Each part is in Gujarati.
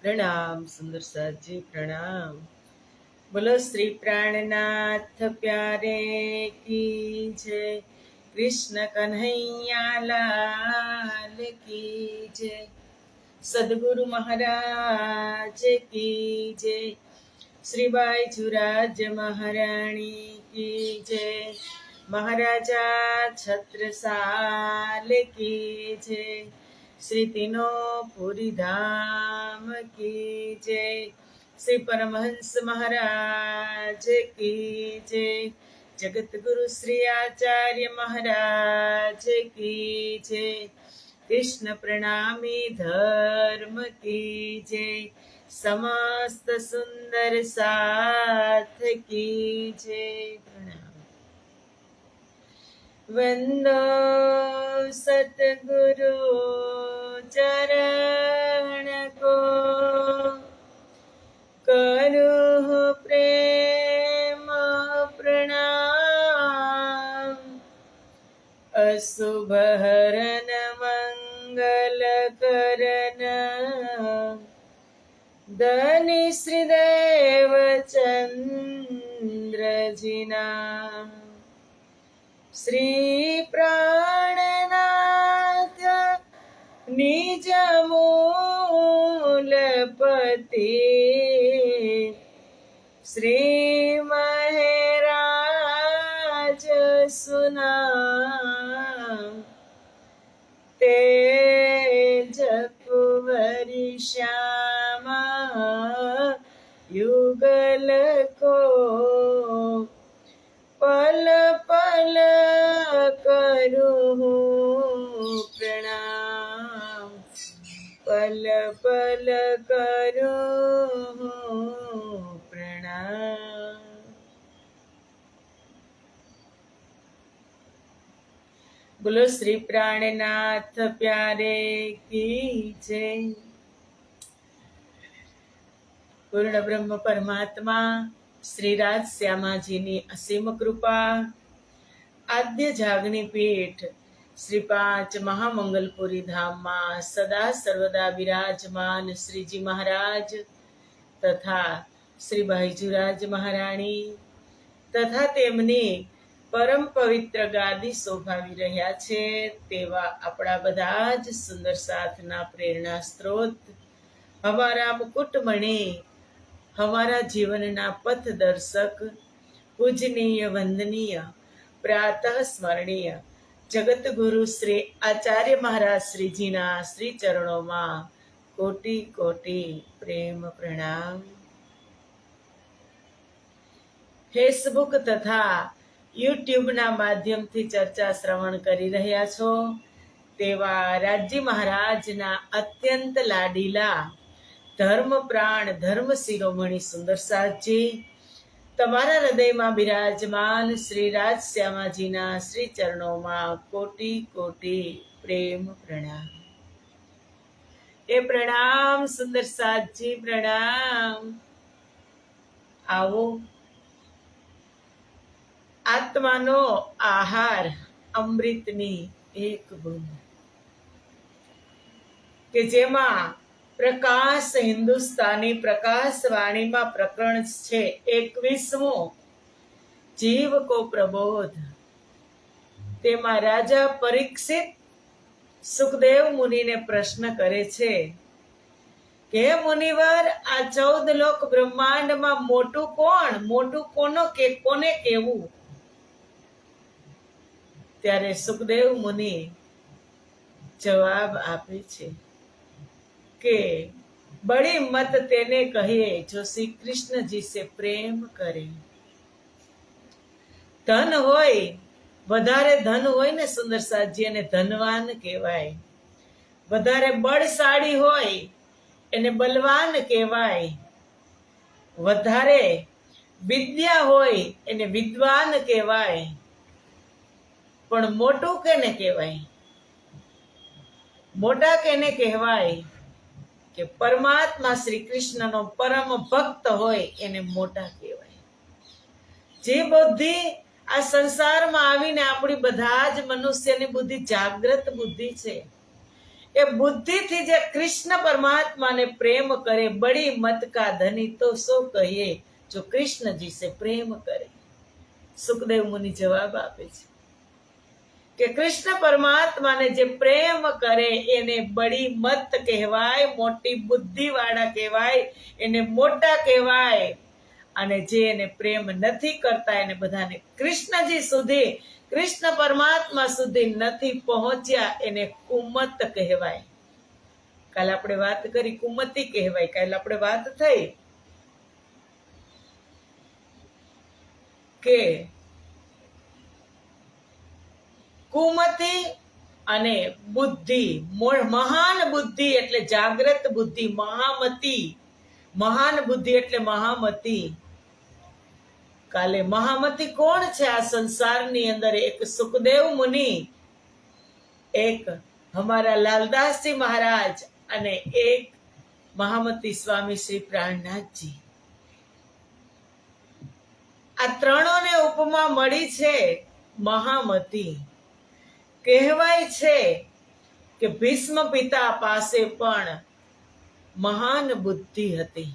પ્રણામ સુંદર સાજી પ્રણામ। બોલો શ્રી પ્રાણનાથ પ્યારે કી જય, કૃષ્ણ કન્હૈયા લાલ કી જય, સદગુરુ મહારાજ કી જય, શ્રી બાઈજુરાજ મહારાણી કી જય, મહારાજા છત્રસાલ કી જય, શ્રી તીનોપુરી ધામ કી જય, શ્રી પરમહંસ મહારાજ કી જય, જગત ગુરુ શ્રી આચાર્ય મહારાજ કી જય, કૃષ્ણ પ્રણામી ધર્મ કી જય, સમસ્ત સુંદર સાથ કી જય। પ્રણામ। વંદો સતગુરુ ચરણ કો, કરું પ્રેમ પ્રણામ, અશુભ હરન મંગલ કરન, ધની શ્રીદેવ ચંદ્રજીના, શ્રી પ્રાણનાથ નિજ મૂલપતિ, શ્રી મહેરાજ સુના, તેજ કુંવરી શ્યામા યુગલ કો, પલ પલ કરું પ્રણામ, પલ પલ કરું પ્રણામ। બોલો શ્રી પ્રાણનાથ પ્યારે કી જય। પૂર્ણ બ્રહ્મ પરમાત્મા શ્રી રાજ શ્યામાજીની અસીમ કૃપા, આદ્ય જાગની પીઠ શ્રી પાંચ મહામંગલપુરી ધામમાં સદા સર્વદા બિરાજમાન શ્રીજી મહારાજ તથા શ્રી બાઈજુરાજ મહારાણી તથા તેમની પરમ પવિત્ર ગાદી શોભાવી રહ્યા છે તેવા આપણા બધા જ સુંદર સાથના પ્રેરણા સ્ત્રોત, હમારા મુકુટમણિ, हमारा जीवनना पथ दर्शक, पूजनीय वंदनीय प्रातः स्मरणीय जगत गुरु श्री आचार्य महाराज श्री जीना श्री चरणों में कोटि कोटि प्रेम प्रणाम। फेसबुक तथा यूट्यूब ना माध्यम थी चर्चा श्रवण करी रह्या छो तेवा राज्य महाराज ना अत्यंत लाडीला धर्म प्राण धर्म शिरोमणि सुंदर साथजी, तमारा हृदय में विराजमान श्री राज श्यामाजीना श्री चरणों में कोटि कोटि प्रेम प्रणाम। ए प्रणाम सुंदर साथजी प्रणाम। आवो आत्मानो आहार अमृतनी एक बूंद के जेमा प्रकाश हिंदुस्तानी प्रकाशवाणी में प्रकरण छे 21मो जीव को प्रबोध। तेमा राजा परीक्षित सुखदेव मुनि ने प्रश्न करे छे के मुनिवर आ 14 लोक ब्रह्मांड में मोटू कोण, मोटू कोनो के कोने केवू? त्यारे सुखदेव मुनि जवाब आपे छे के बड़ी मत तेने कहिए जो श्री कृष्ण जी से प्रेम करे। धन होय, वधारे धन होय ने सुंदर साथजी एने धनवान कहेवाय, वधारे बळशाળી होय एने बलवान कहेवाय, वधारे विद्या होय एने विद्वान कहेवाय, पण मोटू केने कहेवाय? मोटा केने कहेवाय? के परमात्मा श्री कृष्ण नो परम भक्त होय एने मोटा कहेवाय। जे बुद्धि आ संसार में आवीने आपणी बधा ज मनुष्यनी बुद्धि जागृत बुद्धि छे, એ બુદ્ધિથી જે કૃષ્ણ પરમાત્માને પ્રેમ કરે, બડી મત કા ધની તો સો કહીએ જો કૃષ્ણજી સે પ્રેમ કરે. સુખદેવ મુનિ જવાબ આપે છે કે કૃષ્ણ પરમાત્માને જે પ્રેમ કરે એને બડી મત કહેવાય, મોટી બુદ્ધિ વાળા કહેવાય, એને મોટા કહેવાય. અને જે એને પ્રેમ નથી કરતા એને બધાને કૃષ્ણજી સુધી, કૃષ્ણ પરમાત્મા સુધી નથી પહોંચ્યા એને કુમત કહેવાય. કાલે આપણે વાત કરી કુમતી કહેવાય. કાલે આપણે વાત થઈ કે કુમતી અને બુદ્ધિ, મહાન બુદ્ધિ એટલે જાગ્રત બુદ્ધિ, મહામતી, મહાન બુદ્ધિ એટલે મહામતી. કાલે મહામતી કોણ છે આ સંસારની અંદર? એક સુખદેવ મુનિ, એક હમારા લાલદાસજી મહારાજ અને એક મહામતી સ્વામી શ્રી પ્રાણનાથજી. આ ત્રણોને ઉપમા મળી છે મહામતી. કહેવાય છે કે ભીષ્મ પિતા પાસે પણ મહાન બુદ્ધિ હતી.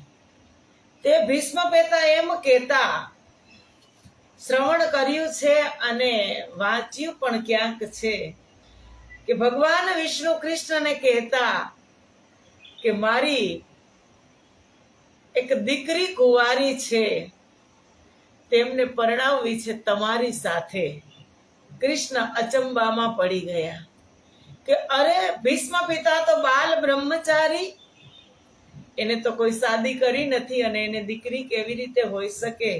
તે ભીષ્મ પિતા એમ કહેતા, શ્રવણ કર્યું છે અને વાંચ્યું પણ ક્યાંક છે કે ભગવાન વિષ્ણુ કૃષ્ણને કહેતા કે મારી એક દીકરી કુંવારી છે, તેમને પરણાવવી છે તમારી સાથે. કૃષ્ણ અચંબામાં પડી ગયા કે અરે ભીષ્મ પિતા તો બાલ બ્રહ્મચારી, એને તો કોઈ શાદી કરી નથી અને એને દીકરી કેવી રીતે હોઈ શકે?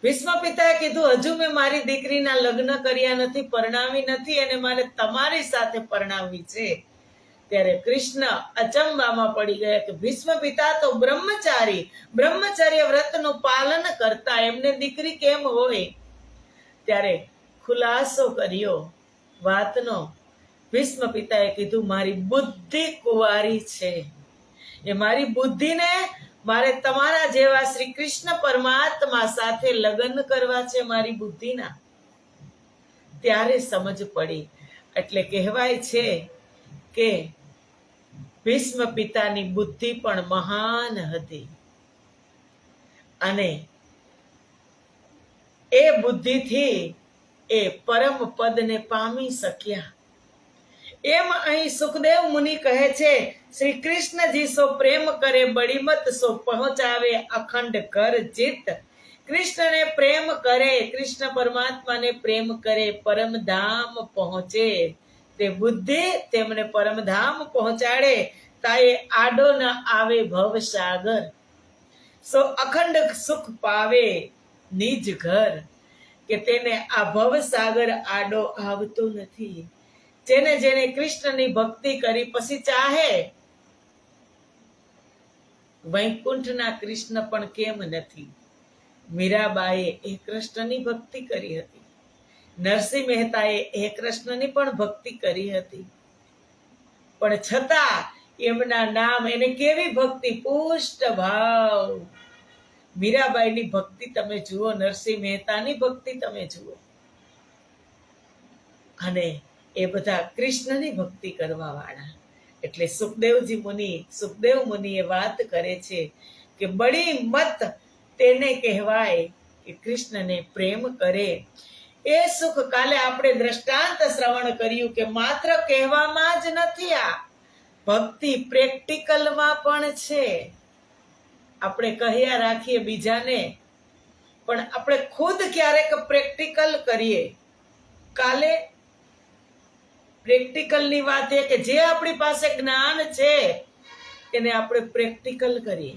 ભીષ્મ પિતાએ કીધું હજુ મેં મારી દીકરીના લગ્ન કર્યા નથી, પરણાવી નથી અને મારે તમારી સાથે પરણાવવી છે. ત્યારે કૃષ્ણ અચંબામાં પડી ગયા કે ભીષ્મ પિતા તો બ્રહ્મચારી, બ્રહ્મચર્ય વ્રતનું પાલન કરતા, એમને દીકરી કેમ હોય? ત્યારે ખુલાસો કર્યો વાતનો. ભીષ્મ પિતાએ કીધું મારી બુદ્ધિ કુંવારી છે, એ મારી બુદ્ધિને મારે તમારા જેવા શ્રી કૃષ્ણ પરમાત્મા સાથે લગ્ન કરવા છે મારી બુદ્ધિના. ત્યારે સમજ પડી. એટલે કહેવાય છે કે ભીષ્મ પિતાની બુદ્ધિ પણ મહાન હતી અને એ બુદ્ધિથી એ પરમ પદને પામી શક્યા. એમ અહીં સુખદેવ મુનિ કહે છે, શ્રી કૃષ્ણજી સો પ્રેમ કરે, બડી મત સો પહોંચાવે અખંડ કર ચિત્ત. કૃષ્ણને પ્રેમ કરે, કૃષ્ણ પરમાત્માને પ્રેમ કરે, પરમધામ પહોંચે. તે બુદ્ધિ તેમને પરમધામ પહોંચાડે. તાએ આડો ન આવે ભવસાગર, સો અખંડ સુખ પાવે નિજ ઘર. કે તેને આ ભવસાગર આડો આવતો નથી. જેને જેને કૃષ્ણની ભક્તિ કરી પછી ચાહે વૈકુંઠના કૃષ્ણ પણ કેમ નથી? મીરાબાઈએ એ કૃષ્ણની ભક્તિ કરી હતી, નરસિંહ મહેતાએ એ કૃષ્ણની પણ ભક્તિ કરી હતી, પણ છતાં એમના નામ, એને કેવી ભક્તિ, પુષ્ટ ભાવ. મીરાબાઈની ભક્તિ તમે જુઓ, નરસિંહ મહેતાની ભક્તિ તમે જુઓ, અને એ બધા કૃષ્ણની ભક્તિ કરવા વાળા. એટલે સુખદેવ મુનિએ વાત કરે છે કે બડી મત તેને કહેવાય કે કૃષ્ણને પ્રેમ કરે. એ સુખ કાલે આપણે દ્રષ્ટાંત શ્રવણ કર્યું કે માત્ર કહેવામાં જ નથી, આ ભક્તિ પ્રેક્ટિકલમાં પણ છે. આપણે કહ્યા રાખીએ બીજાને, પણ આપણે ખુદ ક્યારેક પ્રેક્ટિકલ કરીએ. કાલે પ્રેક્ટિકલની વાત એ કે જે આપણી પાસે જ્ઞાન છે એને આપણે પ્રેક્ટિકલ કરીએ.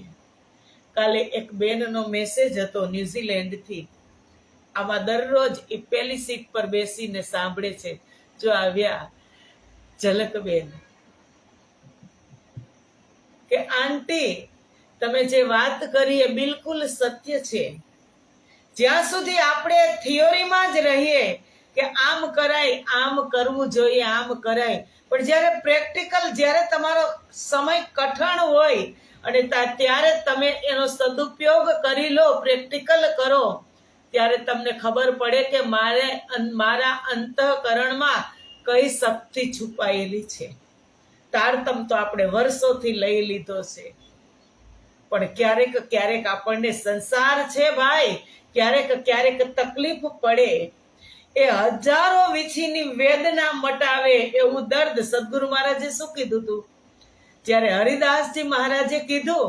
કાલે એક બેનનો મેસેજ હતો ન્યુઝીલેન્ડથી. આમાં દરરોજ એ પહેલી સીટ પર બેસીને સાંભળે છે. જો આવ્યા ઝલકબેન કે આંટી તમે જે વાત કરી એ બિલકુલ સત્ય છે. જ્યાં સુધી આપણે થિયોરીમાં જ રહીએ કે આમ કરાય, આમ કરવું જોઈએ, આમ કરાય, પણ જ્યારે પ્રેક્ટિકલ, જ્યારે તમારો સમય કઠણ હોય અને ત્યારે તમે એનો સદુપયોગ કરી લો, પ્રેક્ટિકલ કરો, ત્યારે તમને ખબર પડે કે મારા અંતઃકરણમાં કઈ શક્તિ છુપાયેલી છે. તારતમ તો આપણે વર્ષોથી લઈ લીધો છે, પણ ક્યારેક ક્યારેક આપણને સંસાર છે ભાઈ, ક્યારેક ક્યારેક તકલીફ પડે, એ હજારો વીછીની વેદના મટાવે એવું દર્દ. સદગુરુ મહારાજે શું કીધું હતું? જ્યારે હરિદાસજી મહારાજે કીધું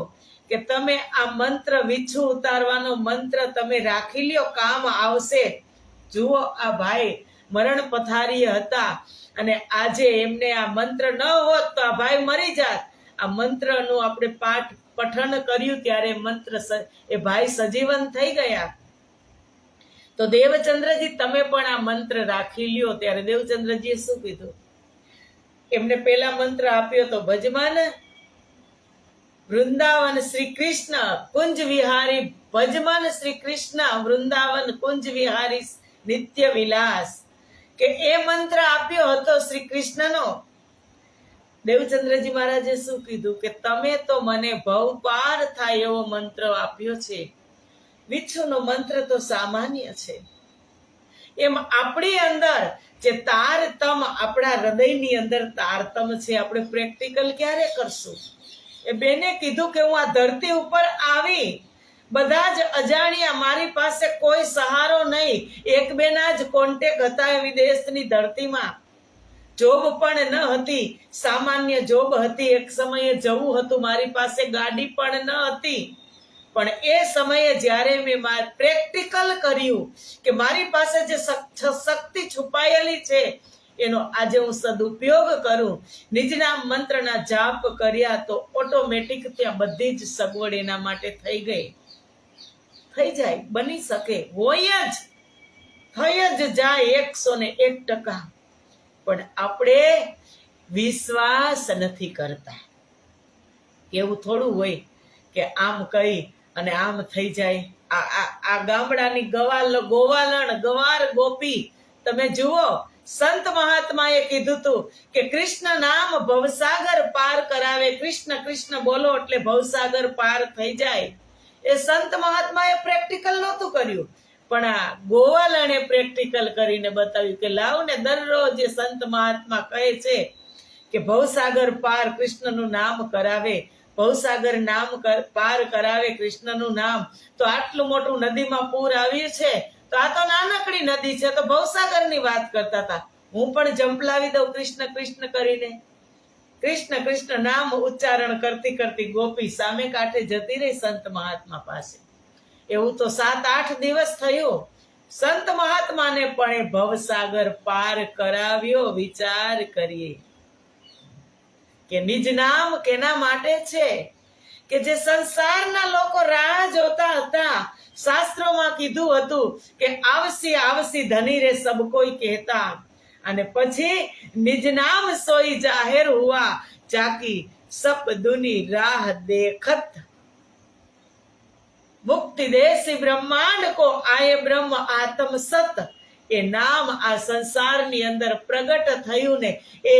કે તમે આ મંત્ર, વીછું ઉતારવાનો મંત્ર તમે રાખી લ્યો, કામ આવશે. જુઓ, આ ભાઈ મરણ પથારીએ હતા અને આજે એમને આ મંત્ર ન હોત તો આ ભાઈ મરી જાત. આ મંત્રનું આપણે પઠન કર્યું ત્યારે મંત્ર એ ભાઈ સજીવન થઈ ગયા. તો દેવચંદ્રજી તમે પણ આ મંત્ર રાખી લ્યો. ત્યારે દેવચંદ્રજીએ શું કીધું? એમને પેલા મંત્ર આપ્યો તો ભજમન વૃંદાવન શ્રી કૃષ્ણ કુંજ વિહારી, ભજમન શ્રી કૃષ્ણ વૃંદાવન કુંજ વિહારી નિત્ય વિલાસ. કે એ મંત્ર આપ્યો હતો શ્રી કૃષ્ણનો. દેવચંદ્રજી મહારાજે શું કીધું? કે તમે તો મને ભવ પાર થાય એવો મંત્ર આપ્યો છે. વિચ્છુનો મંત્ર તો સામાન્ય છે, એમ આપણી અંદર જે તારતમ, આપણા હૃદયની અંદર તારતમ છે, આપણે પ્રેક્ટિકલ ક્યારે કરશું? એ બેને કીધું કે હું આ ધરતી ઉપર આવી, બધા જ અજાણ્યા, મારી પાસે કોઈ સહારો નહીં, એક બેના જ કોન્ટેક હતા વિદેશની ધરતીમાં. જોબ પણ ન હતી, સામાન્ય જોબ હતી, એક સમયે જવું હતું, મારી પાસે ગાડી પણ ન હતી. પણ એ સમયે જ્યારે મેં પ્રેક્ટિકલ કર્યું કે મારી પાસે જે શક્તિ છુપાયેલી છે એનો આજે હું સદુપયોગ કરું, નિજના મંત્રના જાપ કર્યા, તો ઓટોમેટિક ત્યાં બધી જ સગવડ એના માટે થઈ ગઈ. થઈ જાય, બની શકે, હોય જ, થઈ જ જાય 101%. પણ આપણે વિશ્વાસ નથી કરતા. એવું થોડું હોય કે આમ કહી અને આમ થઈ જાય. આ ગામડાની ગોવાલણ ગવાર ગોપી તમે જુઓ, સંત મહાત્માએ કીધું હતું કે કૃષ્ણ નામ ભવસાગર પાર કરાવે. કૃષ્ણ કૃષ્ણ બોલો એટલે ભવસાગર પાર થઈ જાય. એ સંત મહાત્માએ પ્રેક્ટિકલ નહોતું કર્યું, પણ આ ગોવાલણે પ્રેક્ટિકલ કરીને બતાવ્યું કે લાવ ને, દરરોજ એ સંત મહાત્મા કહે છે કે ભવસાગર પાર કૃષ્ણનું નામ કરાવે, ભવસાગર નામ પાર કરાવે કૃષ્ણનું નામ. તો આટલું મોટું નદીમાં પૂર આવ્યું છે, તો આ તો નાનકડી નદી છે, તો ભવસાગરની વાત કરતા હતા. હું પણ જંપલાવી દઉં કૃષ્ણ કૃષ્ણ કરીને. કૃષ્ણ કૃષ્ણ નામ ઉચ્ચારણ કરતી કરતી ગોપી સામે કાંઠે જતી રહી સંત મહાત્મા પાસે. એવું તો 7-8 દિવસ થયું. સંત મહાત્માને પણ ભવસાગર પાર કરાવ્યો. વિચાર કરીએ કે નિજ નામ કેના માટે છે? કે જે સંસારના લોકો રાહ જોતા હતા. શાસ્ત્રોમાં કીધું હતું કે આવસી આવસી ધની રે સબ કોઈ કહેતા, અને પછી નિજ નામ સોઈ જાહેર હુઆ, જાકી સપ દુની રાહ દેખત. મુક્તિ દેશી બ્રહ્માંડ કો આયે બ્રહ્મ આત્મ સત. એ નામ આ સંસારની અંદર પ્રગટ થયું ને, એ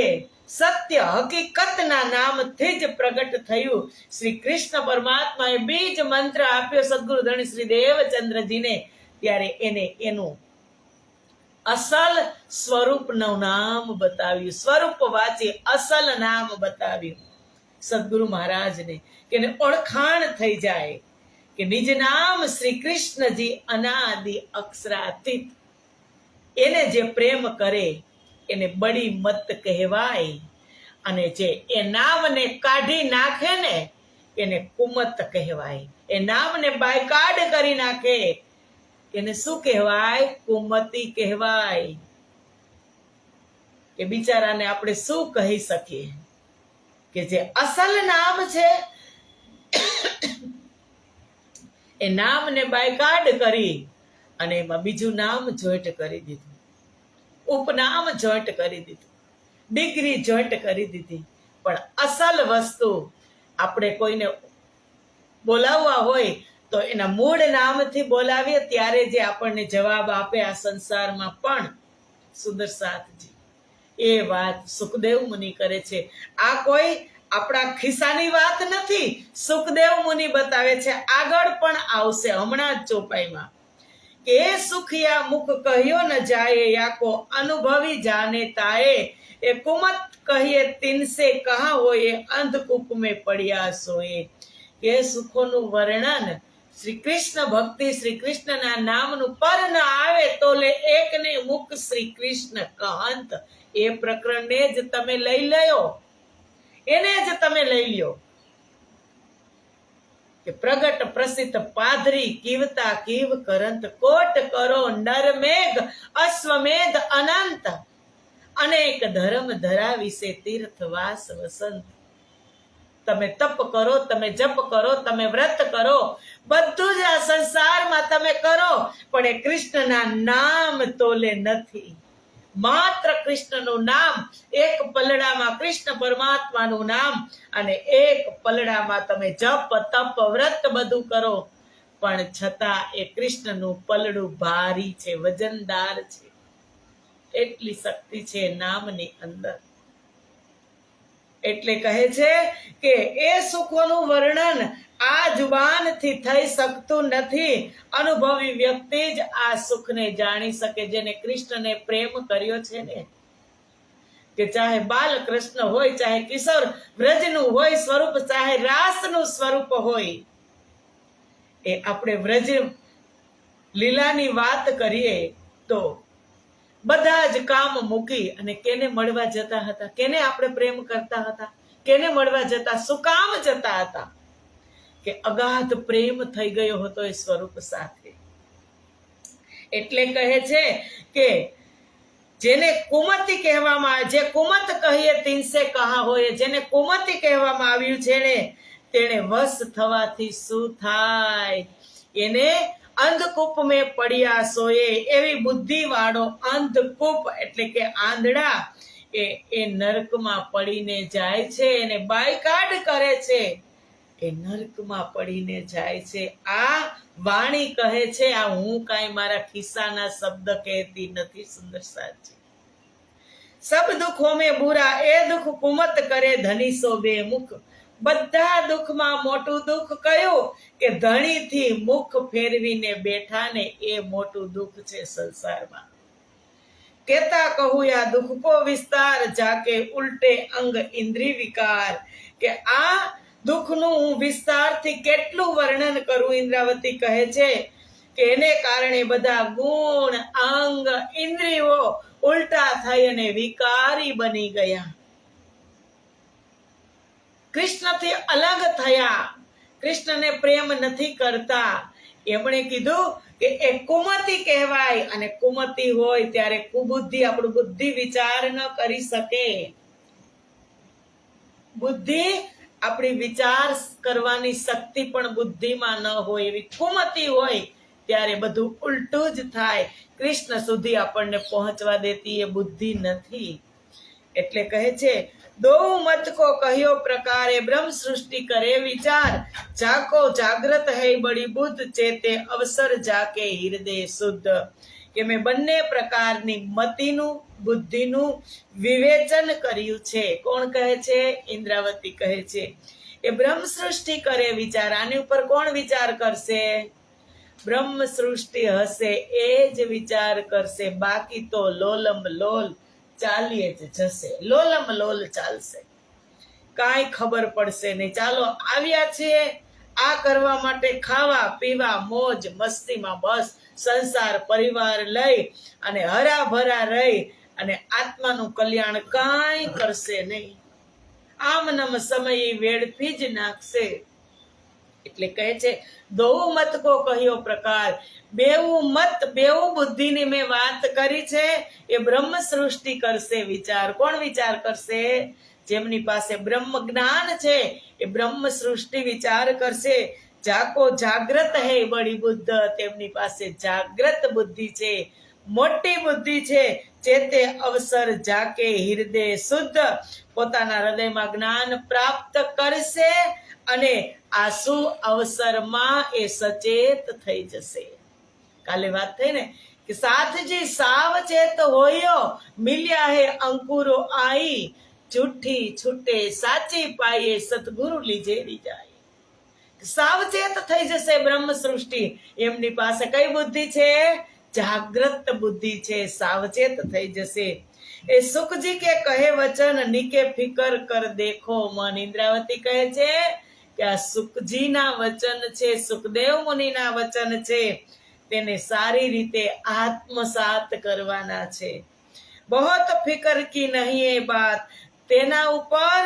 સત્ય હકીકતના નામથી જ પ્રગટ થયું. શ્રી કૃષ્ણ પરમાત્માએ બીજ મંત્ર આપ્યો સદગુરુ ધણી શ્રી દેવચંદ્રજીને, ત્યારે એને એનું અસલ સ્વરૂપનું નામ બતાવ્યું. સ્વરૂપ વાંચી અસલ નામ બતાવ્યું સદગુરુ મહારાજને, કે એને ઓળખાણ થઈ જાય કે નિજ નામ શ્રી કૃષ્ણજી અનાદિ અક્ષરાતીત. એને જે પ્રેમ કરે એને બડી મત કહેવાય, અને જે એ નામને કાઢી નાખે ને એને કુમત કહેવાય. એ નામને બાયકાડ કરી નાખે એને શું કહેવાય? કુમતી કહેવાય. કે બિચારાને આપણે શું કહી શકીએ કે જે અસલ નામ છે એ નામને બાયકાડ કરી અને એમાં બીજું નામ જોઈન્ટ કરી દીધું, ઉપનામ જોઈન્ટ કરી દીધું, ડિગ્રી જોઈન્ટ કરી દીધી. પણ અસલ વસ્તુ આપણે કોઈને બોલાવવા હોય તો એના મૂળ નામથી બોલાવીએ ત્યારે જે આપણને જવાબ આપે આ સંસારમાં પણ સુદર્શાતજી. એ વાત સુખદેવ મુનિ કરે છે. આ કોઈ આપણા ખિસ્સાની વાત નથી. સુખદેવ મુનિ બતાવે છે, આગળ પણ આવશે હમણાં જ ચોપાઈમાં, કે સુખિયા મુખ કહ્યો ન જાય યાકો અનુભવી જાને તાએ એ કુમત કહીએ તિનસે કહા હોય અંધકૂપ મેં પડ્યા સોએ કે સુખોનું વર્ણન શ્રી કૃષ્ણ ભક્તિ શ્રી કૃષ્ણના નામનું પર ન આવે તો લે એકને મુખ શ્રી કૃષ્ણ કહંત એ પ્રકરણને જ તમે લઈ લ્યો, એને જ તમે લઈ લ્યો કે પ્રગટ પ્રસિદ્ધ પાદરી કીવતા કીવ કરંત કોટ કરો નરમેઘ અશ્વમેધ અનંત અનેક ધર્મ ધરાવીશે તીર્થવાસ વસંત. તમે તપ કરો, તમે જપ કરો, તમે વ્રત કરો, બધું જ આ સંસારમાં તમે કરો, પણ એ કૃષ્ણના નામ તોલે નથી. માત્ર કૃષ્ણનું નામ, એક પલડામાં કૃષ્ણ પરમાત્માનું નામ, અને એક પલડામાં તમે જપ તપ વ્રત બધું કરો, પણ છતાં એ કૃષ્ણનું પલડું ભારી છે, વજનદાર છે. એટલી શક્તિ છે નામની અંદર. એટલે કહે છે કે એ સુખોનું વર્ણન આ જુબાનથી થઈ શકતું નથી. અનુભવી વ્યક્તિ જ આ સુખને જાણી શકે, જેને કૃષ્ણને પ્રેમ કર્યો છે ને. કે ચાહે બાલકૃષ્ણ હોય, ચાહે કિશોર વ્રજનું હોય સ્વરૂપ, ચાહે રાસનું સ્વરૂપ હોય. એ આપણે વ્રજ લીલાની વાત કરીએ તો બધા જ કામ મૂકી અને કેને મળવા જતા હતા, કેને આપણે પ્રેમ કરતા હતા, કેને મળવા જતા, શું કામ જતા હતા? કે અગાધ પ્રેમ થઈ ગયો હતો એ સ્વરૂપ સાથે. એટલે કહે છે કે જેને કુમતિ કહેવામાં આવે, જે કુમત કહીએ તિનસે કહા હોય, જેને કુમતિ કહેવામાં આવ્યું છે ને તેને વશ થવાથી શું થાય? એને અંધકૂપ મેં પડ્યા સોએ, એવી બુદ્ધિ વાળો અંધકૂપ એટલે કે આંધળા એ નરકમાં પડીને જાય છે, એને બાયકાટ કરે છે, એ નરકમાં પડીને જાય છે. આ વાણી કહે છે, આ હું કાંઈ મારા ખિસ્સાના શબ્દ કહેતી નથી. સુંદર સાચી. સબ દુઃખો મેં બુરા એ દુઃખ કુમત કરે ધની સો બે મુખ. બધા દુઃખમાં મોટું દુઃખ કયું? કે ધણીથી મુખ ફેરવીને બેઠા ને એ મોટું દુઃખ છે સંસારમાં. કેતા કહું યા દુઃખ કો વિસ્તાર જાકે ઉલટે અંગ ઇન્દ્રિય વિકાર. કે આ દુઃખનું હું વિસ્તારથી કેટલું વર્ણન કરું? ઇન્દ્રાવતી કહે છે કે એને કારણે બધા ગુણ અંગ ઇન્દ્રિયો ઉલટા થઈ અને વિકારી બની ગયા, કૃષ્ણથી અલગ થયા, કૃષ્ણને પ્રેમ નથી કરતા. એમણે કીધું કે એ કુમતિ કહેવાય, અને કુમતિ હોય ત્યારે કુબુદ્ધિ, આપણું બુદ્ધિ વિચાર ન કરી શકે. બુદ્ધિ આપણી વિચાર કરવાની શક્તિ પણ બુદ્ધિમાં ન હોય, એવી કુમતિ હોય ત્યારે બધું ઉલટું જ થાય. કૃષ્ણ સુધી આપણને પહોંચવા દેતી એ બુદ્ધિ નથી. એટલે કહે છે દો મત કો કહ્યો પ્રકારે બ્રહ્મ સૃષ્ટિ કરે વિચાર. જાકો જાગ્રત હૈ બડી બુદ્ધ ચેતે અવસર જાકે હૃદય શુદ્ધ. કે મેં બંને પ્રકારની મતિનું બુદ્ધિનું વિવેચન કર્યું છે. કોણ કહે છે? ઇન્દ્રાવતી કહે છે એ બ્રહ્મ સૃષ્ટિ કરે વિચાર. આની ઉપર કોણ વિચાર કરશે? બ્રહ્મ સૃષ્ટિ હશે એ જ વિચાર કરશે, બાકી તો લોલમ લોલ ચાલીએ જ જશે, લોલમ લોલ ચાલશે, કાંઈ ખબર પડશે નહીં. ચાલો આવ્યા છીએ આ કરવા માટે, ખાવા પીવા મોજ મસ્તીમાં, બસ સંસાર પરિવાર લઈ અને હરાભરા રહી અને આત્માનું કલ્યાણ કાંઈ કરશે નહીં. આમનમ સમય વેડફી જ નાખશે. એટલે કહે છે દો મત કો કહ્યો પ્રકાર. બેવું મત, બેવું બુદ્ધિની મેં વાત કરી છે. એ બ્રહ્મ સૃષ્ટિ કરશે વિચાર. કોણ વિચાર કરશે? જેમની પાસે બ્રહ્મ જ્ઞાન છે એ બ્રહ્મ સૃષ્ટિ વિચાર કરશે. જાકો જાગ્રત હૈ બડી બુદ્ધ, તેમની પાસે જાગ્રત બુદ્ધિ છે, મોટી બુદ્ધિ છે. ચેતે અવસર જાકે હૃદય શુદ્ધ, પોતાના હૃદયમાં જ્ઞાન પ્રાપ્ત કરશે અને આ શું અવસરમાં એ સચેત થઈ જશે. કાલે વાત થઈ ને કે સાથજી સાવચેત હોયો, મિલ્યા હે અંકુરો આઈ, જૂઠી છૂટે સાચી પાઈએ, સતગુરુ લીજેરી જાય. સાવચેત થઈ જશે બ્રહ્મ સૃષ્ટિ. એમની પાસે કઈ બુદ્ધિ છે? જાગ્રત બુદ્ધિ છે, સાવચેત થઈ જશે. એ સુખજી કે કહે વચન નીકે ફિકર કર દેખો મન. ઇન્દ્રાવતી કહે છે કે આ સુખજીના વચન છે, સુખદેવ મુનિના વચન છે, તેને સારી રીતે આત્મસાત કરવાના છે. બહોત ફિકર કી નહીં એ બાત, તેના ઉપર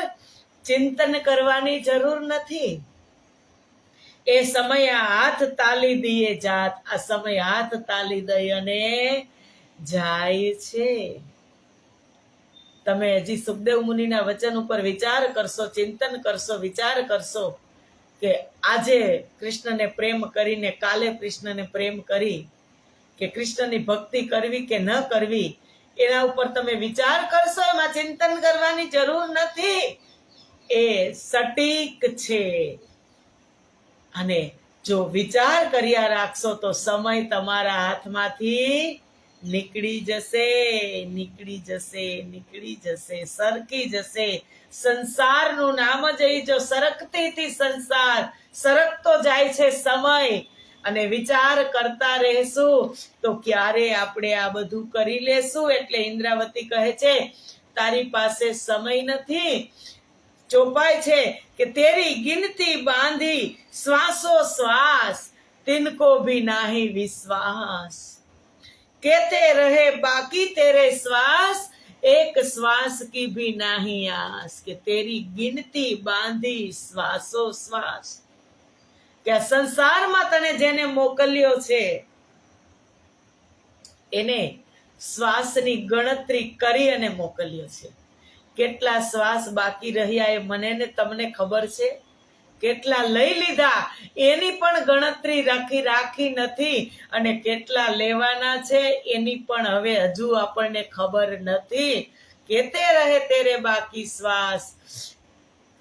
ચિંતન કરવાની જરૂર નથી. એ સમય હાથ તાલી દઈએ જાત. આ સમય હાથ તાલી દઈ અને જાય છે. તમે હજી સુખદેવ મુનિના વચન ઉપર વિચાર કરશો, ચિંતન કરશો, વિચાર કરશો કે આજે કૃષ્ણને પ્રેમ કરીને કાલે કૃષ્ણને પ્રેમ કરી કે કૃષ્ણની ભક્તિ કરવી કે ન કરવી, એના ઉપર તમે વિચાર કરશો. એમાં ચિંતન કરવાની જરૂર નથી. એ સટીક છે. અને જો વિચાર કર્યા રાખશો તો સમય તમારા હાથમાંથી નીકળી જશે, નીકળી જશે, નીકળી જશે, સરકી જશે. સંસારનું નામ જ એ, જો સરકતીથી સંસાર સરકતો જાય છે સમય, અને વિચાર કરતા રહેશું તો ક્યારે આપણે આ બધું કરી લેશું. એટલે ઇન્દ્રાવતી કહે છે તારી પાસે સમય નથી. ચોપાય છે કે તેરી ગિનતી બાંધી શ્વાસો શ્વાસ, તિनको भी नाही विश्वास, कहते रहे बाकी तेरे श्वास, एक श्वास की भी नहीं आस. કે તેરી ગિનતી બાંધી શ્વાસો શ્વાસ, કે આ સંસારમાં તને જેને મોકલ્યો છે એને શ્વાસની ગણતરી કરી અને મોકલ્યો છે. કેટલા શ્વાસ બાકી રહ્યા એ મને ને તમને ખબર છે. કેટલા લઈ લીધા એની પણ ગણતરી રાખી નથી, અને કેટલા લેવાના છે એની પણ હવે હજુ આપણને ખબર નથી. કેતે રહે તેરે બાકી શ્વાસ,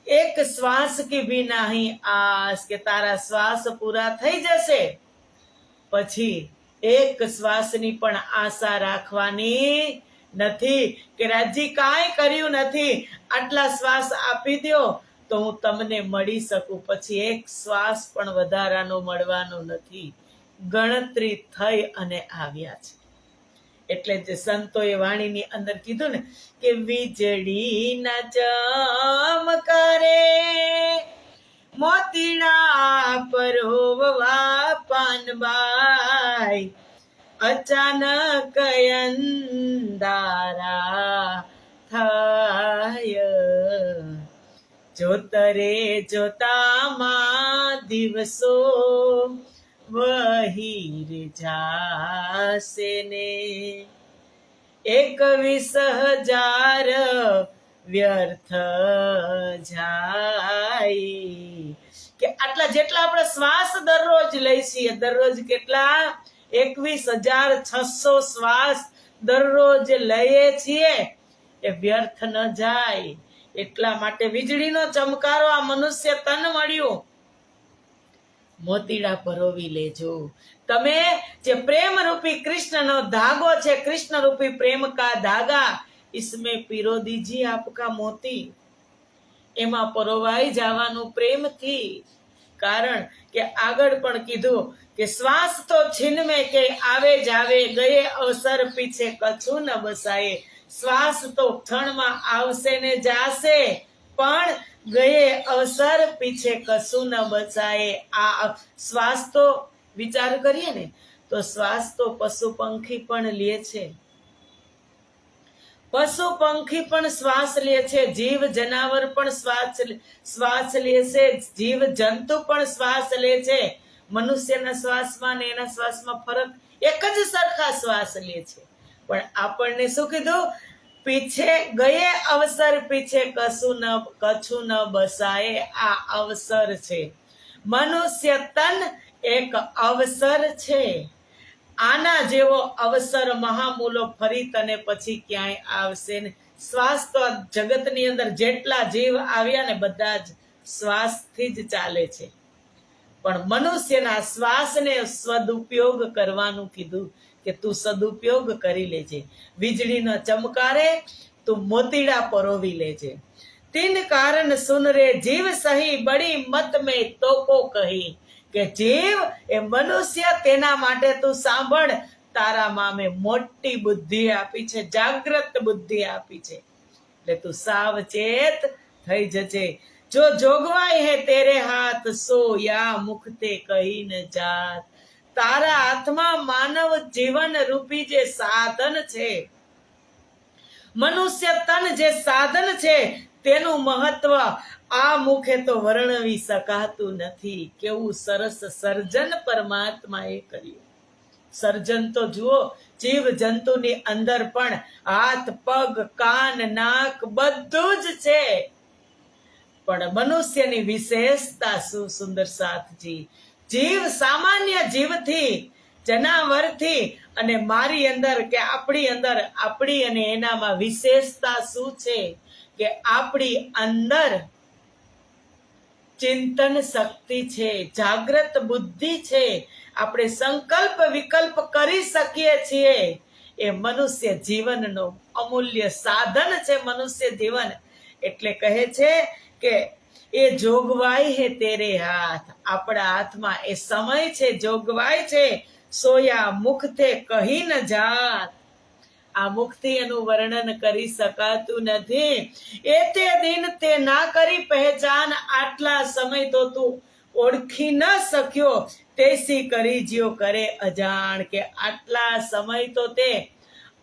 એક શ્વાસ કી ભી નહીં આસ. કે તારા શ્વાસ પૂરા થઈ જશે પછી એક શ્વાસની પણ આશા રાખવાની નથી. કે રાજી કાંઈ કર્યું નથી, આટલા શ્વાસ આપી દો તો હું તમને મળી શકું, પછી એક શ્વાસ પણ વધારાનો મળવાનો નથી. ગણતરી થઈ અને આવ્યા છે. એટલે જે સંતોએ વાણીની અંદર કીધું ને કે વીજળીના ચમકારે મોતીડા પરોવવા પાનબાઈ, અચાનક અંધારા થાય, જોતરે જોતામાં દિવસો વહી જાશે ને, 21,000 વ્યર્થ જાય. કે આટલા જેટલા આપણે શ્વાસ દરરોજ લઈ છીએ, દરરોજ કેટલા 21,600 શ્વાસ દરરોજ લઈએ છીએ, એ વ્યર્થ ન જાય. એટલા માટે વીજળીનો ચમકારો આ મનુષ્ય તન મળ્યું, મોતીડા પરોવી લેજો. તમે જે પ્રેમ રૂપી કૃષ્ણનો ધાગો છે, કૃષ્ણ રૂપી પ્રેમ કા ધાગા, इसमें पिरो दीजिए आपका मोती. એમાં પરોવાઈ જવાનું પ્રેમથી. કારણ કે આગળ પણ કીધું કે શ્વાસ તો છીન में કે આવે જાવે, ગયે અવસર પીછે કછું ન બસાય. શ્વાસ તો ક્ષણમાં આવશે ને જાશે, પણ ગયે અવસર પીછે કશું ન બચાય. આ શ્વાસ તો વિચાર કરીએ ને તો શ્વાસ તો પશુ પંખી પણ લે છે, પશુ પંખી પણ શ્વાસ લે છે, જીવ જનાવર પણ શ્વાસ લે છે, જીવ જંતુ પણ શ્વાસ લે છે. મનુષ્યના શ્વાસમાં ને એના શ્વાસમાં ફરક, એક જ સરખા શ્વાસ લે છે, પણ આપણને શું કીધું? પીછે ગયે અવસર પીછે કછું ન બસાય. આ અવસર છે. મનુષ્ય તન એક અવસર છે. આના જેવો અવસર મહામૂલો ફરી તને પછી ક્યાંય આવશે ને. શ્વાસ તો જગતની અંદર જેટલા જીવ આવ્યા ને બધા જ શ્વાસથી જ ચાલે છે, પણ મનુષ્યના શ્વાસને સદુપયોગ કરવાનું કીધું કે તું સદુપયોગ કરી લેજે. વીજળીનો ચમકારે તું મોતીડા પરોવી લેજે. તીન કારણ સુન રે જીવ સહી બડી મત મેં તોકો કહી કે જીવ એ મનુષ્ય તેના માટે તું સાંભળ, તારામાં મેં મોટી બુદ્ધિ આપી છે, જાગ્રત બુદ્ધિ આપી છે, એટલે તું સાવચેત થઈ જજે. જો જોગવાઈ હે તેરે હાથ સો યા મુખતે કહી ન જાત. તારા હાથમાં માનવ જીવન રૂપી જે સાધન છે, મનુષ્ય તન જે સાધન છે, તેનું મહત્વ આ મુખે તો વર્ણવી શકાતું નથી. કેવું સરસ સર્જન પરમાત્માએ કર્યું. સર્જન તો જુઓ, જીવ જંતુની અંદર પણ હાથ, પગ, કાન, નાક બધું જ છે, પણ મનુષ્યની વિશેષતા શું સુંદર સાથજી. જીવ સામાન્ય જીવથી, જનાવરથી અને મારી અંદર કે આપણી અંદર, આપણી અને એનામાં વિશેષતા શું છે કે આપણી અંદર ચિંતન શક્તિ છે, જાગ્રત બુદ્ધિ છે, આપણે સંકલ્પ વિકલ્પ કરી શકીએ છીએ. એ મનુષ્ય જીવનનો અમૂલ્ય સાધન છે. મનુષ્ય જીવન એટલે કહે છે કે એ જોગવાઈ હે તેરે હાથ. આપણા હાથમાં એ સમય છે, જોગવાઈ છે. સોયા મુખતે કહી ન જાત. આ મુખથી એનું વર્ણન કરી શકાતું નથી. એ તે દિન તે ના કરી પહેચાન, આટલા સમય તો તું ઓળખી ન શક્યો, તેસી કરી જ્યો કરે અજાણ. કે આટલા સમય તો તે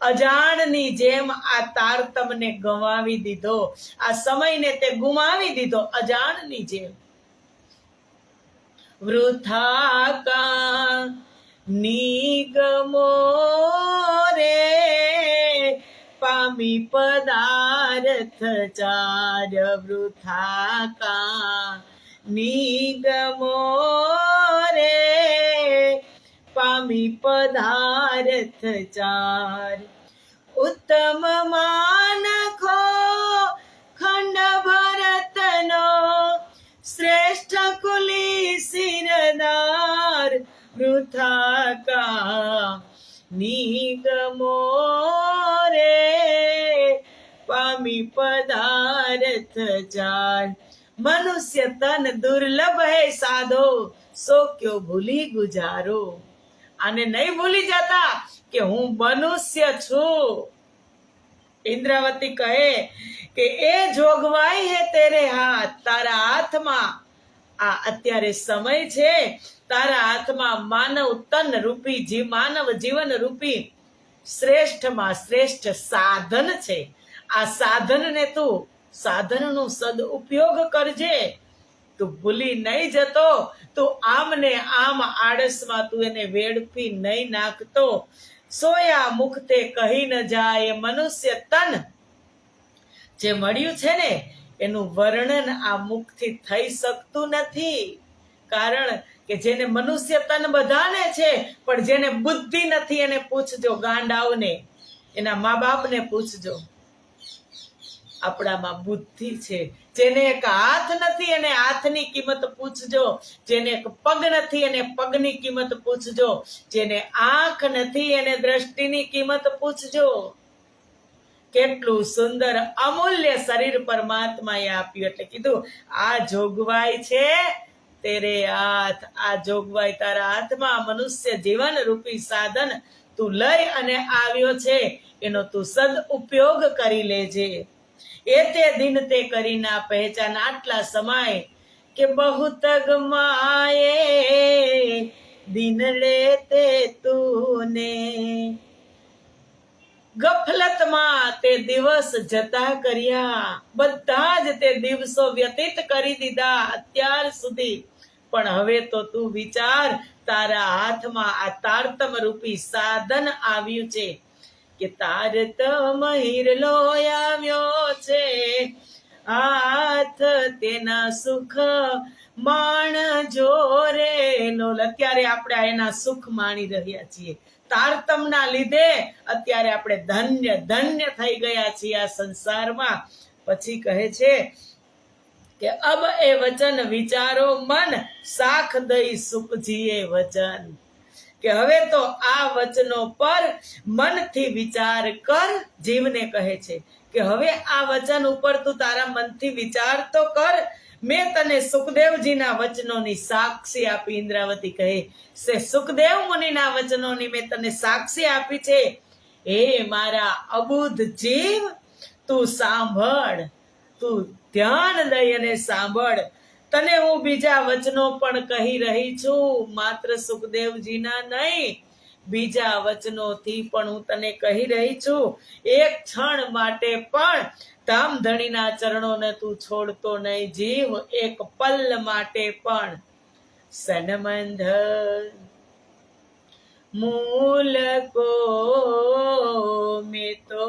અજાણની જેમ આ તારતમને ગવાવી દીધો, આ સમયને તે ગુમાવી દીધો અજાણની જેમ. વૃથા કા નિગમો રે પામી પદાર્થ ચાર. વૃથા કા નિગમો રે પામી પદાર્થ ચાર. ઉત્તમ માનખો ખંડ ભરતનો શ્રેષ્ઠ કુલી શિરદાર. વૃથા કા નિગમો રે પામી પદાર્થ ચાર. મનુષ્ય તન દુર્લભ હે સાધો, સો ક્યો ભૂલી ગુજારો. આને નહીં ભૂલી જતા કે હું મનુષ્ય છું. ઇન્દ્રાવતી કહે કે એ જોગવાઈ હે તેરે હાથ. તારા હાથમાં આ અત્યારે સમય છે, તારા હાથમાં માનવ તન રૂપી માનવ જીવન રૂપી શ્રેષ્ઠમાં શ્રેષ્ઠ સાધન છે. આ સાધનને તું સાધનનો સદઉપયોગ કરજે. તું ભૂલી નહીં જતો, તું આમ ને આમ આળસમાં તું એને વેડફી નહીં નાખતો. સોયા મુખતે કહી ન જાય. મનુષ્ય તન જે મળ્યું છે ને, એનું વર્ણન આ મુખથી થઈ શકતું નથી. કારણ કે જેને મનુષ્ય તન બધાને છે, પણ જેને બુદ્ધિ નથી એને પૂછજો, ગાંડાઓને, એના મા બાપને પૂછજો. આપણામાં બુદ્ધિ છે. જેને એક હાથ નથી એને હાથની કિંમત પૂછજો, જેને એક પગ નથી એને પગની કિંમત પૂછજો, જેને આંખ નથી એને દ્રષ્ટિની કિંમત પૂછજો. કેટલું સુંદર અમૂલ્ય શરીર પરમાત્માએ આપ્યું. એટલે કીધું આ જોગવાઈ છે તેરે હાથ. આ જોગવાઈ તારા હાથમાં મનુષ્ય જીવન રૂપી સાધન તું લઈ અને આવ્યો છે, એનો તું સદઉપયોગ કરી લેજે. એ તે દિન તે કરી ના પહેચાન. આટલા સમય કે બહુત ગમાએ દિન લેતે તુને. ગફલતમાં તે દિવસ જતા કર્યા, બધા જ તે દિવસો વ્યતીત કરી દીધા અત્યાર સુધી. પણ હવે તો તું વિચાર, તારા હાથમાં આ તારતમ રૂપી સાધન આવ્યું છે કે તારતમ હિરલો આવ્યો છે. હાથ તેના સુખ માણ જોરે નો. અત્યારે આપણે એના સુખ માણી રહ્યા છીએ. તારતમના લીધે અત્યારે આપણે ધન્ય ધન્ય થઈ ગયા છીએ આ સંસારમાં. પછી કહે છે કે અબ એ વચન વિચારો મન, સાખ દઈ સુખ જીએ વચન. કે હવે તો આ વચનો પર મનથી વિચાર કર. જીવને કહે છે કે હવે આ વચન ઉપર તું તારા મનથી વિચાર તો કર. મેં તને સુખદેવજીના વચનોની સાક્ષી આપી. ઇન્દ્રાવતી કહે છે, સુખદેવ મુનિના વચનોની મેં તને સાક્ષી આપી છે. હે મારા અબુધ જીવ, તું સાંભળ, તું ધ્યાન દઈ અને સાંભળ. તને હું બીજા વચનો પણ કહી રહી છું, માત્ર સુખદેવજીના નહીં, બીજા વચનોથી પણ હું તને કહી રહી છું. એક ક્ષણ માટે પણ ધામધણીના ચરણોને તું છોડતો નહીં જીવ, એક પલ માટે પણ. સનમંધ મૂલ કો મેં તો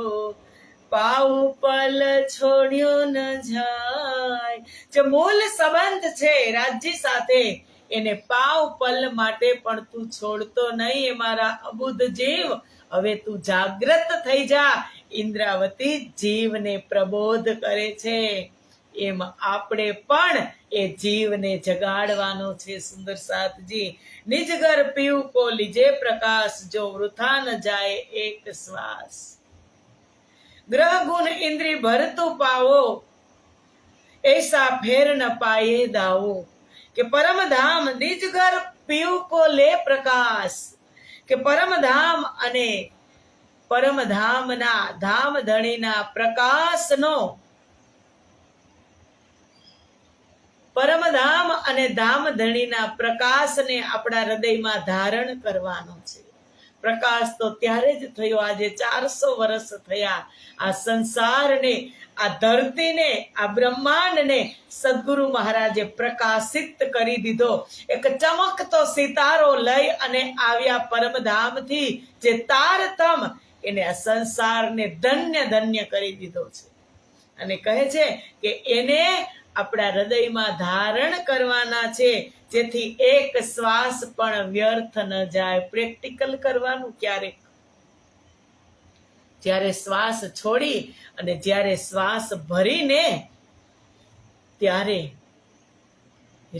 પાઉ પલ છોડ્યો ન જાય. જે મૂળ સંબંધ છે રાજ્ય સાથે, એને પાવ પલ માટે પણ તું છોડતો નહીં. એ મારા અબુધ જીવ, હવે તું જાગ્રત થઈ જા. ઇન્દ્રાવતી જીવને પ્રબોધ કરે છે. એમ આપણે પણ એ જીવને જગાડવાનો છે. સુંદર સાતજી, નિજ ઘર પીવું કો લીજે પ્રકાશ, જો વૃથા ન જાય એક શ્વાસ. ગ્રહ ગુણ ઇન્દ્રિય ભરતું પાવો, ऐसा फेर न पाए दावो. કે પરમધામ નિજ ઘર પીવું કો લે પ્રકાશ. કે પરમધામ અને પરમધામના ધામધણીના પ્રકાશનો, પરમધામ અને ધામધણીના પ્રકાશને આપણા હૃદયમાં ધારણ કરવાનો છે. પ્રકાશ તો ત્યારે જ થયો, આજે 400 વર્ષ થયા. આ સંસારને, આ ધરતીને, આ બ્રહ્માંડને સદગુરુ મહારાજે પ્રકાશિત કરી દીધો. એક ચમકતો સિતારો લઈ અને આવ્યા પરમધામથી, જે તારતમ એને આ સંસારને ધન્ય ધન્ય કરી દીધો છે. અને કહે છે કે એને આપણા હૃદયમાં ધારણ કરવાના છે, જેથી એક શ્વાસ પણ વ્યર્થ ન જાય. પ્રેક્ટિકલ કરવાનું ક્યારેક, જ્યારે શ્વાસ છોડી અને જ્યારે શ્વાસ ભરીને, ત્યારે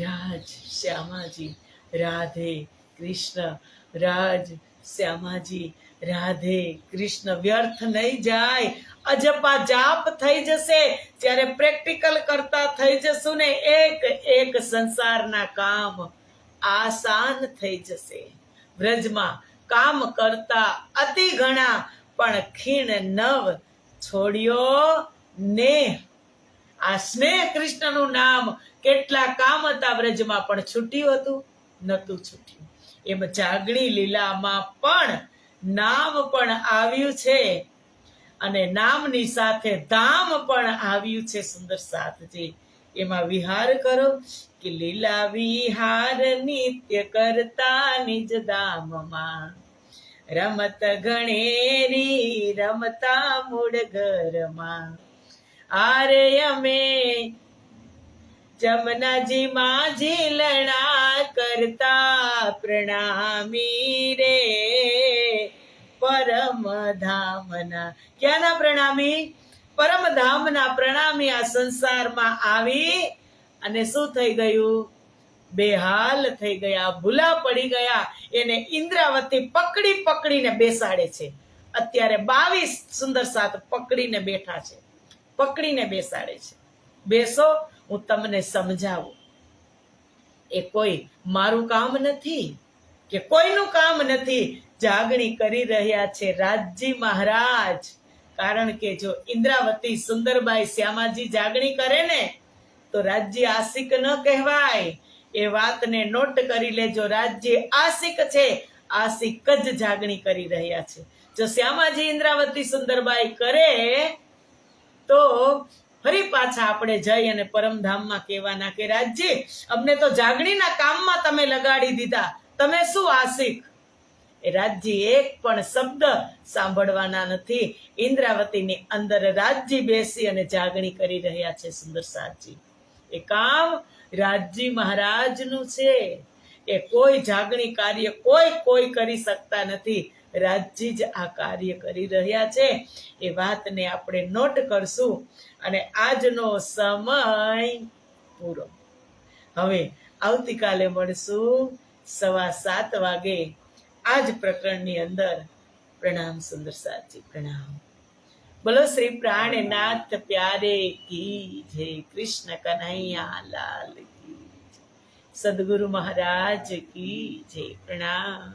રાજ શ્યામાજી રાધે કૃષ્ણ, રાજ શ્યામાજી રાધે કૃષ્ણ વ્યર્થ નહીં જાય. અજપા જાપ થઈ જશે. જ્યારે પ્રેક્ટિકલ કરતા થઈ જશું ને, એક એક સંસારના કામ આસાન થઈ જશે. વ્રજમાં કામ કરતા અતિ ઘણા, પણ ખીણ નવ છોડ્યો ને. આ સ્નેહ કૃષ્ણનું નામ, કેટલા કામ હતા વ્રજમાં, પણ છૂટ્યું હતું? નતું છૂટ્યું. એમ જાગણી લીલામાં પણ નામ પણ આવ્યું છે, અને નામની સાથે ધામ પણ આવ્યું છે. સુંદર સાતજી, એમાં વિહાર કરો કે લીલા વિહાર નિત્ય કરતા નિજ ધામમાં, રમત ગણેરી રમતા મૂળ ઘરમાં. આરે અમે જમનાજી માં ઝીલણા કરતા, પ્રણામી રે પરમધામના. ક્યાંના પ્રણામી? પરમધામના પ્રણામી. આ સંસારમાં આવી અને શું થઈ ગયું? બેહાલ થઈ ગયા, ભૂલા પડી ગયા. એને ઇન્દ્રાવતી પકડી પકડીને બેસાડે છે. અત્યારે 22 સુંદર સાત પકડીને બેઠા છે, પકડીને બેસાડે છે. બેસો, હું તમને સમજાવું. એ કોઈ મારું કામ નથી કે કોઈનું કામ નથી. જાગણી કરી રહ્યા છે રાજજી મહારાજ. કારણ કે જો ઇન્દ્રાવતી, સુંદરબાઈ, શ્યામાજી જાગણી કરે ને, તો રાજ્ય આશિક ન કહેવાય. એ વાતને નોટ કરી લેજો. રાજ્ય આશિક છે, આશિક જ જાગણી કરી રહ્યા છે. જો શ્યામાજી, ઇન્દ્રાવતી, સુંદરબાઈ કરે તો ફરી પાછા આપણે જઈ અને પરમધામમાં કહેવાના કે રાજ્ય, અમને તો જાગણીના કામમાં તમે લગાડી દીધા, તમે શું આશિક? એ રાજ્ય એક પણ શબ્દ સાંભળવાના નથી. ઇન્દ્રાવતીની અંદર રાજ્ય બેસી અને જાગણી કરી રહ્યા છે. સુંદર સાતજી, એ કામ રાજજી મહારાજનું છે. એ કોઈ જાગણી કાર્ય કોઈ કરી શકતા નથી. રાજજી જ આ કાર્ય કરી રહ્યા છે. એ વાતને આપણે નોટ કરશું. અને આજનો સમય પૂરો. હવે આવતીકાલે મળશું 7:15 વાગે આ જ પ્રકરણની અંદર. પ્રણામ સુંદર સાતજી, પ્રણામ. બોલો શ્રી પ્રાણનાથ પ્યારે કી જય, કૃષ્ણ કન્હૈયા લાલ કી જય, સદગુરુ મહારાજ કી જય, પ્રણામ.